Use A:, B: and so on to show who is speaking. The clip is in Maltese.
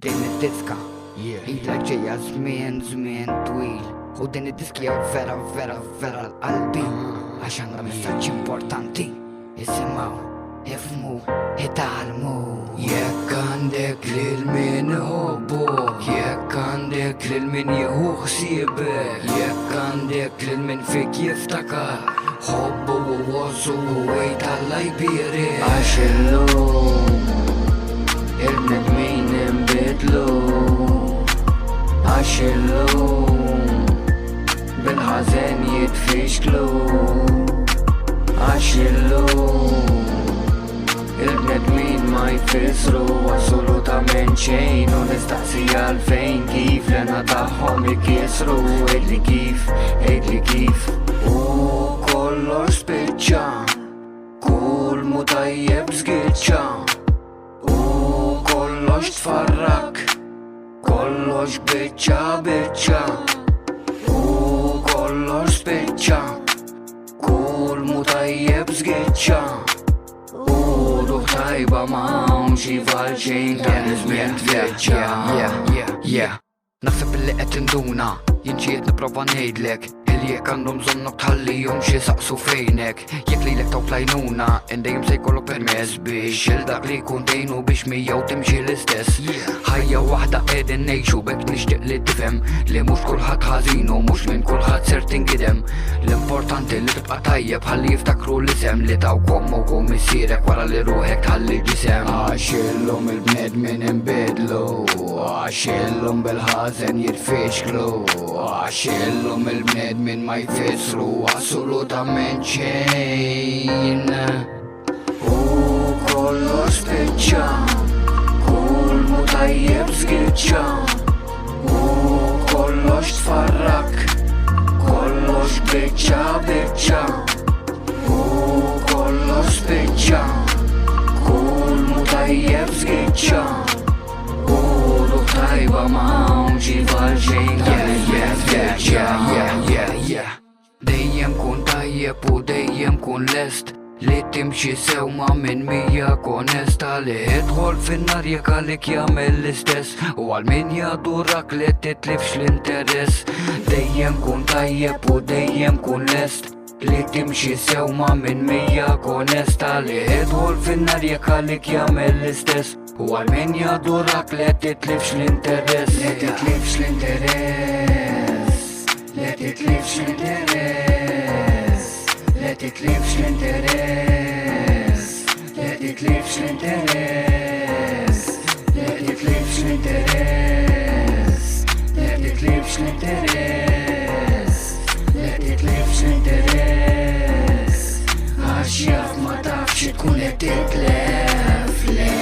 A: din id-diska ilek ġejja żmien twil u din id-diski vera l-qalbi għax għandha messaġġ importanti isimgħu, ifhmu, italmu. Jekk għandek lil min iħobbok, jekk għandek lil min jieħu ħsiebek, jekk għandek lil min fik jiftakar, ħobbu u wossu u wejt Alla jbierek. Għax illum il-bnedmin inbidlu, għax illum bil-ħażen jitfixklu, għax illum il-bnedmin ma jfissru assolutament xejn u nistaqsija għalfejn kif l-ena tagħhom ikisru. Ejdli kif u kollox spiċċa, kull mu tajjeb żgiċċa u kollox tfarrak, kollox biċċa u kollox spiċċa, kull mu tajjeb żgiċċa u ruħ tajba m'hawn xi valxejn dan iż-żmien tfittxa. Naħseb illi qed induna jien ġiet nipprova ngħidlek illi jekk għandhom bżonnok tħallihom xi saqsu fejnek. Jekk lilek taw tlajnuna indejjem se jkollok permess biex il-dak li jkun dejnu biex miegħu timxi l-istess. Ħajja waħda qegħdin ngħixu bekk nixtieq li tifhem li mhux kulħadd ħażin u mhux minn kulħadd ser tinqidem. L-importanti li tibqa' tajjeb ħalli jiftakru l-isem li tawkom u kumissierek wara li ruħek tħalli ġisem. Għax illum il-bnedmin inbidlu, għax illum bil-ħażen jitfixklu, għax illum il-bnedmin ma jfissru assolutament xejn u kollox spiċċa, kull mu tajjeb żgiċċa u kollox tfarrak, kollox biċċa u kollox spiċċa, kull mu tajjeb żgiċċa u ruħ tajba m'hawn xi valxejn dejjem kun tajjeb u dejjem kun lest li timxi sewma minn miegħek onesta li idħol fin-nar jekk għalik jagħmel l-istess u għal min jadurak li titlifx l-interess. Dejjem kun tajjeb u dejjem kun lest li timxi sewma minn miegħek onesta li idħol fin-nar jekk għalik jagħmel l-istess u għal min jadurak li titlifx l-interess. Li titlifx l-interess, li titlifx l-interess, li titlifx l-interess, li titlifx l-interess, li titlifx l-interess, li titlifx l-interess, li titlifx l-interess, għax jaf ma tafx tkun qed titlef le.